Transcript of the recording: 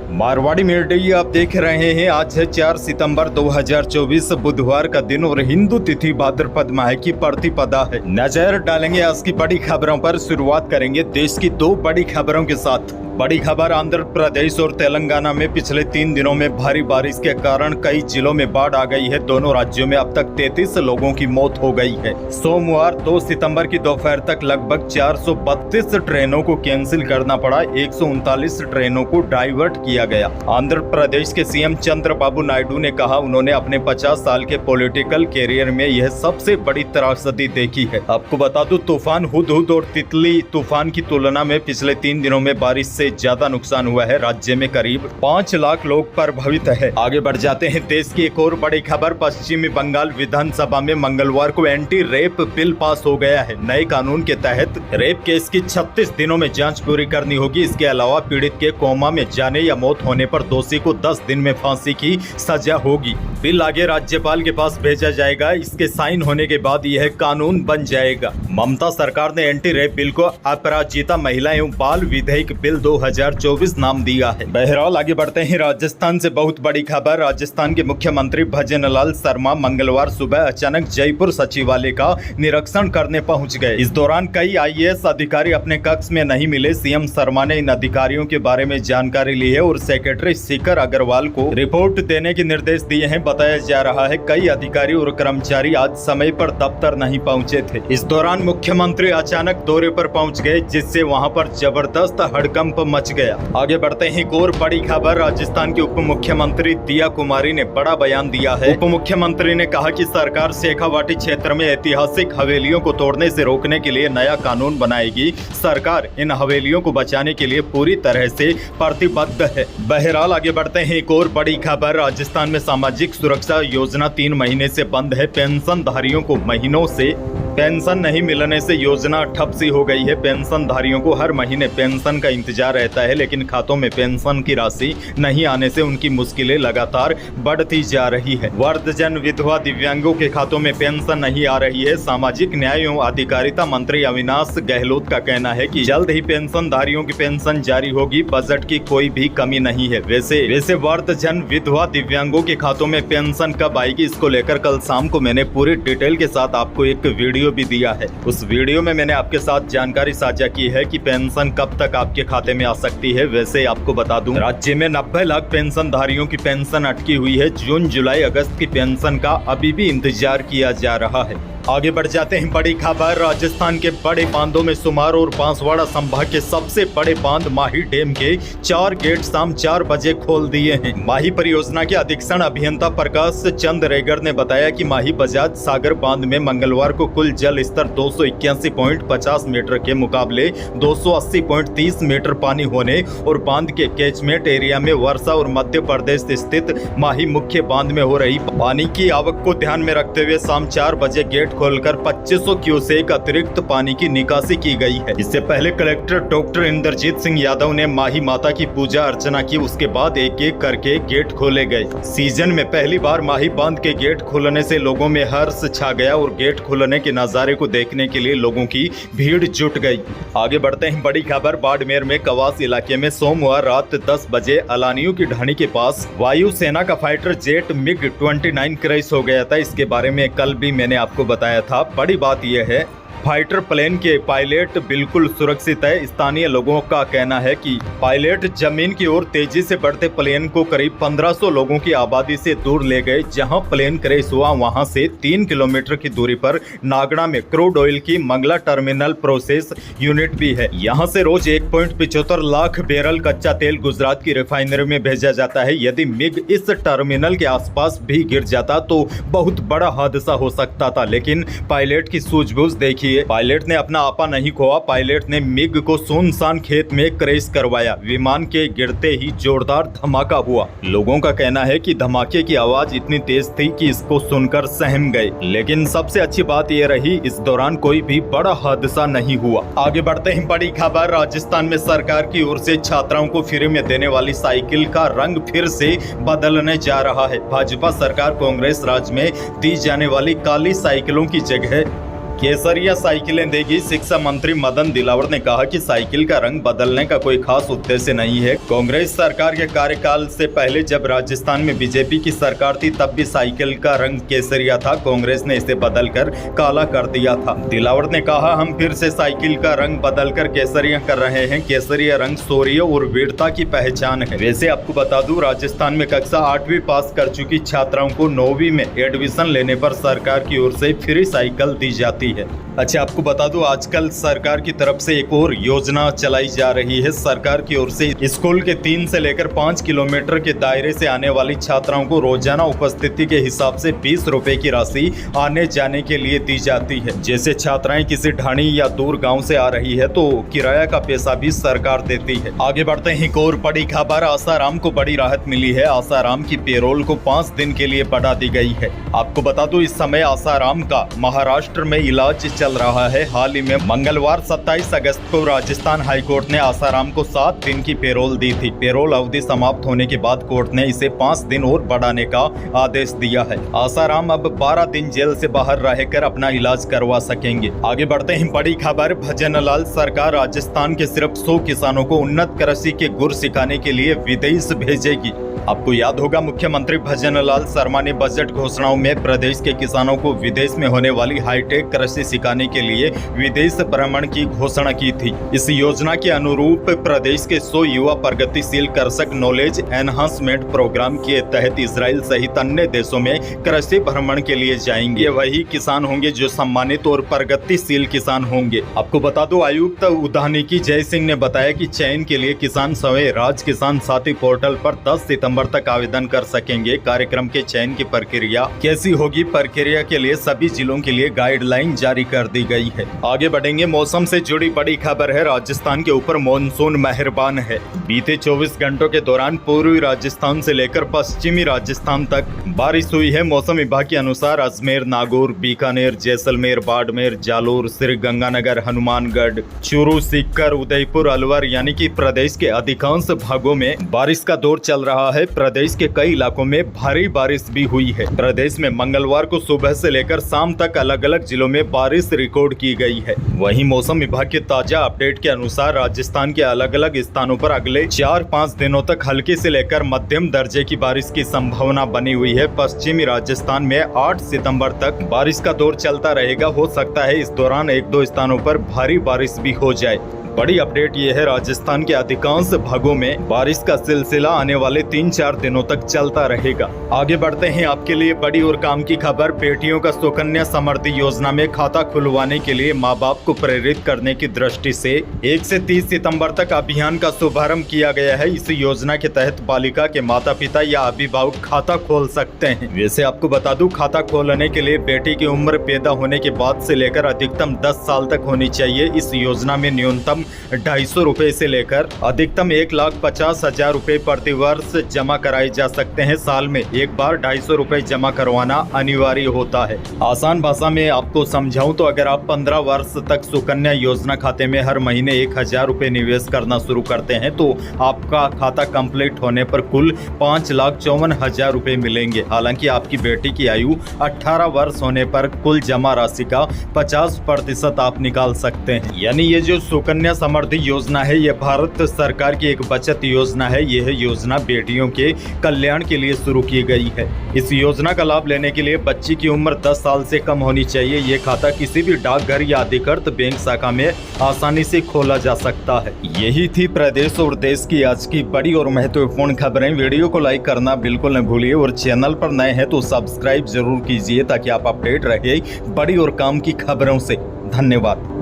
Marwari media आप देख रहे हैं। आज है 4 सितंबर 2024 बुधवार का दिन और हिंदू तिथि भाद्रपद माह की प्रतिपदा है। नजर डालेंगे आज की बड़ी खबरों पर। शुरुआत करेंगे देश की दो बड़ी खबरों के साथ। बड़ी खबर, आंध्र प्रदेश और तेलंगाना में पिछले 3 दिनों में भारी बारिश के कारण कई जिलों में बाढ़ आ गई है। दोनों राज्यों में अब तक 33 लोगों की मौत हो गई है। सोमवार 2 सितंबर की दोपहर तक लगभग 432 ट्रेनों को कैंसिल करना पड़ा। 139 ट्रेनों को डाइवर्ट किया गया। आंध्र प्रदेश के सीएम चंद्रबाबू नायडू ने कहा उन्होंने अपने 50 साल के पॉलिटिकल कैरियर में यह सबसे बड़ी त्रासदी देखी है। आपको बता दूं, तूफान हुदहुद और तितली तूफान की तुलना में पिछले 3 दिनों में बारिश से ज्यादा नुकसान हुआ है। राज्य में करीब 5 लाख लोग प्रभावित है। आगे बढ़ जाते हैं। देश की एक और बड़ी खबर, पश्चिमी बंगाल विधानसभा में मंगलवार को एंटी रेप बिल पास हो गया है। नए कानून के तहत रेप केस की 36 दिनों में जांच पूरी करनी होगी। इसके अलावा पीड़ित के कोमा में जाने या मौत होने पर दोषी को 10 दिन में फांसी की सजा होगी। बिल आगे राज्यपाल के पास भेजा जाएगा। इसके साइन होने के बाद यह कानून बन जाएगा। ममता सरकार ने एंटी रेप बिल को अपराजिता महिला एवं बाल विधेयक बिल 2024 नाम दिया है। बहरहाल आगे बढ़ते हैं। राजस्थान से बहुत बड़ी खबर। राजस्थान के मुख्यमंत्री भजनलाल शर्मा मंगलवार सुबह अचानक जयपुर सचिवालय का निरीक्षण करने पहुंच गए। इस दौरान कई आईएएस अधिकारी अपने कक्ष में नहीं मिले। सीएम शर्मा ने इन अधिकारियों के बारे में जानकारी ली है और सेक्रेटरी शिखर अग्रवाल को रिपोर्ट देने के निर्देश दिए हैं। बताया जा रहा है कई अधिकारी और कर्मचारी आज समय पर दफ्तर नहीं पहुंचे थे। इस दौरान मुख्यमंत्री अचानक दौरे पर पहुंच गए, जिससे वहां पर जबरदस्त हड़कंप मच गया। आगे बढ़ते हैं। एक और बड़ी खबर, राजस्थान की उप मुख्यमंत्री दिया कुमारी ने बड़ा बयान दिया है। उप मुख्यमंत्री ने कहा कि सरकार शेखावाटी क्षेत्र में ऐतिहासिक हवेलियों को तोड़ने से रोकने के लिए नया कानून बनाएगी। सरकार इन हवेलियों को बचाने के लिए पूरी तरह से प्रतिबद्ध है। बहरहाल आगे बढ़ते हैं। एक और बड़ी खबर, राजस्थान में सामाजिक सुरक्षा योजना 3 महीने से बंद है। पेंशनधारियों को महीनों से पेंशन नहीं मिलने से योजना ठप सी हो गई है। पेंशनधारियों को हर महीने पेंशन का इंतजार रहता है, लेकिन खातों में पेंशन की राशि नहीं आने से उनकी मुश्किलें लगातार बढ़ती जा रही है। वृद्धजन, विधवा, दिव्यांगों के खातों में पेंशन नहीं आ रही है। सामाजिक न्याय एवं अधिकारिता मंत्री अविनाश गहलोत का कहना है कि जल्द ही पेंशनधारियों की पेंशन जारी होगी। बजट की कोई भी कमी नहीं है। वैसे वृद्धजन, विधवा, दिव्यांगों के खातों में पेंशन कब आएगी, इसको लेकर कल शाम को मैंने पूरी डिटेल के साथ आपको एक वीडियो भी दिया है। उस वीडियो में मैंने आपके साथ जानकारी साझा की है कि पेंशन कब तक आपके खाते में आ सकती है। वैसे आपको बता दूं, राज्य में 90 लाख पेंशनधारियों की पेंशन अटकी हुई है। जून, जुलाई, अगस्त की पेंशन का अभी भी इंतजार किया जा रहा है। आगे बढ़ जाते हैं। बड़ी खबर, राजस्थान के बड़े बांधों में शुमार और बांसवाड़ा संभाग के सबसे बड़े बांध माही डैम के 4 गेट शाम 4 बजे खोल दिए हैं। माही परियोजना के अधीक्षण अभियंता प्रकाश चंद रेगर ने बताया कि माही बजाज सागर बांध में मंगलवार को कुल जल स्तर 281.50 मीटर के मुकाबले 280.30 मीटर पानी होने और बांध के कैचमेंट एरिया में वर्षा और मध्य प्रदेश स्थित माही मुख्य बांध में हो रही पानी की आवक को ध्यान में रखते हुए शाम 4 बजे गेट खोलकर 2500 क्यूसेक अतिरिक्त पानी की निकासी की गई है। इससे पहले कलेक्टर डॉक्टर इंद्रजीत सिंह यादव ने माही माता की पूजा अर्चना की। उसके बाद एक एक करके गेट खोले गए। सीजन में पहली बार माही बांध के गेट खुलने से लोगों में हर्ष छा गया और गेट खुलने के नजारे को देखने के लिए लोगों की भीड़ जुट गई। आगे बढ़ते हैं। बड़ी खबर, बाड़मेर में कवास इलाके में सोमवार रात 10 बजे अलानियों की ढाणी के पास वायुसेना का फाइटर जेट MiG-29 क्रैश हो गया था। इसके बारे में कल भी मैंने आपको बताया था। बड़ी बात यह है, फाइटर प्लेन के पायलट बिल्कुल सुरक्षित है। स्थानीय लोगों का कहना है कि पायलट जमीन की ओर तेजी से बढ़ते प्लेन को करीब 1500 लोगों की आबादी से दूर ले गए। जहां प्लेन क्रैश हुआ वहां से 3 किलोमीटर की दूरी पर नागड़ा में क्रूड ऑयल की मंगला टर्मिनल प्रोसेस यूनिट भी है। यहां से रोज 1.75 लाख बैरल कच्चा तेल गुजरात की रिफाइनरी में भेजा जाता है। यदि मिग इस टर्मिनल के आसपास भी गिर जाता तो बहुत बड़ा हादसा हो सकता था, लेकिन पायलट की सूझबूझ देखिए। पायलट ने अपना आपा नहीं खोआ। पायलट ने मिग को सुनसान खेत में क्रैश करवाया। विमान के गिरते ही जोरदार धमाका हुआ। लोगों का कहना है कि धमाके की आवाज इतनी तेज थी कि इसको सुनकर सहम गए। लेकिन सबसे अच्छी बात यह रही, इस दौरान कोई भी बड़ा हादसा नहीं हुआ। आगे बढ़ते हैं। बड़ी खबर, राजस्थान में सरकार की ओर से छात्राओं को फ्री में देने वाली साइकिल का रंग फिर से बदलने जा रहा है। भाजपा सरकार कांग्रेस राज में दी जाने वाली काली साइकिलों की जगह केसरिया साइकिलें देगी। शिक्षा मंत्री मदन दिलावर ने कहा कि साइकिल का रंग बदलने का कोई खास उद्देश्य नहीं है। कांग्रेस सरकार के कार्यकाल से पहले जब राजस्थान में बीजेपी की सरकार थी तब भी साइकिल का रंग केसरिया था। कांग्रेस ने इसे बदलकर काला कर दिया था। दिलावर ने कहा, हम फिर से साइकिल का रंग बदलकर केसरिया कर रहे हैं। केसरिया रंग शौर्य और वीरता की पहचान है। वैसे आपको बता दूं, राजस्थान में कक्षा 8वीं पास कर चुकी छात्राओं को 9वीं में एडमिशन लेने पर सरकार की ओर से फ्री साइकिल दी जाती है। अच्छा, आपको बता दूं, आजकल सरकार की तरफ से एक और योजना चलाई जा रही है। सरकार की ओर से स्कूल के 3 से लेकर 5 किलोमीटर के दायरे से आने वाली छात्राओं को रोजाना उपस्थिति के हिसाब से 20 रुपए की राशि आने जाने के लिए दी जाती है। जैसे छात्राएं किसी ढाणी या दूर गांव से आ रही है तो किराया का पैसा भी सरकार देती है। आगे बढ़ते हैं, एक और बड़ी खबर। आसाराम को बड़ी राहत मिली है। आसाराम की पेरोल को 5 दिन के लिए बढ़ा दी गई है। आपको बता दूं, इस समय आसाराम का महाराष्ट्र में इलाज चल रहा है। हाल ही में मंगलवार 27 अगस्त को राजस्थान हाईकोर्ट ने आसाराम को 7 दिन की पेरोल दी थी। पेरोल अवधि समाप्त होने के बाद कोर्ट ने इसे 5 दिन और बढ़ाने का आदेश दिया है। आसाराम अब 12 दिन जेल से बाहर रहकर अपना इलाज करवा सकेंगे। आगे बढ़ते हैं, बड़ी खबर। भजन लाल सरकार राजस्थान के सिर्फ 100 किसानों को उन्नत कृषि के गुर सिखाने के लिए विदेश भेजेगी। आपको याद होगा, मुख्यमंत्री भजन लाल शर्मा ने बजट घोषणाओं में प्रदेश के किसानों को विदेश में होने वाली हाईटेक कृषि सिखाने के लिए विदेश भ्रमण की घोषणा की थी। इस योजना के अनुरूप प्रदेश के 100 युवा प्रगतिशील कृषक नॉलेज एनहांसमेंट प्रोग्राम के तहत इजराइल सहित अन्य देशों में कृषि भ्रमण के लिए जाएंगे। वही किसान होंगे जो सम्मानित और प्रगतिशील किसान होंगे। आपको बता दो, आयुक्त उद्यानिकी जय सिंह ने बताया कि चयन के लिए किसान स्वयं राज किसान साथी पोर्टल पर 10 सितंबर तक आवेदन कर सकेंगे। कार्यक्रम के चयन की प्रक्रिया कैसी होगी? प्रक्रिया के लिए सभी जिलों के लिए गाइडलाइन जारी कर दी गई है। आगे बढ़ेंगे, मौसम से जुड़ी बड़ी खबर है। राजस्थान के ऊपर मॉनसून मेहरबान है। बीते 24 घंटों के दौरान पूर्वी राजस्थान से लेकर पश्चिमी राजस्थान तक बारिश हुई है। मौसम विभाग के अनुसार अजमेर, नागौर, बीकानेर, जैसलमेर, बाड़मेर, जालोर, श्रीगंगानगर, हनुमानगढ़, चूरू, सीकर, उदयपुर, अलवर यानी कि प्रदेश के अधिकांश भागों में बारिश का दौर चल रहा है। प्रदेश के कई इलाकों में भारी बारिश भी हुई है। प्रदेश में मंगलवार को सुबह से लेकर शाम तक अलग अलग जिलों में बारिश रिकॉर्ड की गई है। वहीं मौसम विभाग के ताजा अपडेट के अनुसार राजस्थान के अलग अलग स्थानों पर अगले 4-5 दिनों तक हल्की से लेकर मध्यम दर्जे की बारिश की संभावना बनी हुई है। पश्चिमी राजस्थान में 8 सितंबर तक बारिश का दौर चलता रहेगा। हो सकता है इस दौरान 1-2 स्थानों पर भारी बारिश भी हो जाए। बड़ी अपडेट ये है, राजस्थान के अधिकांश भागों में बारिश का सिलसिला आने वाले 3-4 दिनों तक चलता रहेगा। आगे बढ़ते हैं, आपके लिए बड़ी और काम की खबर। बेटियों का सुकन्या समृद्धि योजना में खाता खुलवाने के लिए मां बाप को प्रेरित करने की दृष्टि से 1 से 30 सितंबर तक अभियान का शुभारंभ किया गया है। इस योजना के तहत बालिका के माता पिता या अभिभावक खाता खोल सकते हैं। वैसे आपको बता दूं, खाता खोलने के लिए बेटी की उम्र पैदा होने के बाद से लेकर अधिकतम 10 साल तक होनी चाहिए। इस योजना में न्यूनतम 250 रुपए से लेकर अधिकतम 1,50,000 रुपए प्रति वर्ष जमा कराए जा सकते हैं। साल में एक बार 250 रुपए जमा करवाना अनिवार्य होता है। आसान भाषा में आपको समझाऊं तो अगर आप 15 वर्ष तक सुकन्या योजना खाते में हर महीने 1,000 रुपए निवेश करना शुरू करते हैं तो आपका खाता कंप्लीट होने पर कुल 5,54,000 रुपए मिलेंगे। हालांकि आपकी बेटी की आयु 18 वर्ष होने पर कुल जमा राशि का 50% आप निकाल सकते हैं। यानी ये जो सुकन्या समृद्धि योजना है, ये भारत सरकार की एक बचत योजना है। यह योजना बेटियों के कल्याण के लिए शुरू की गई है। इस योजना का लाभ लेने के लिए बच्ची की उम्र 10 साल से कम होनी चाहिए। ये खाता किसी भी डाकघर या अधिकृत बैंक शाखा में आसानी से खोला जा सकता है। यही थी प्रदेश और देश की आज की बड़ी और महत्वपूर्ण खबरें। वीडियो को लाइक करना बिल्कुल न भूलिए और चैनल पर नए हैं तो सब्सक्राइब जरूर कीजिए ताकि आप अपडेट रहे बड़ी और काम की खबरों से। धन्यवाद।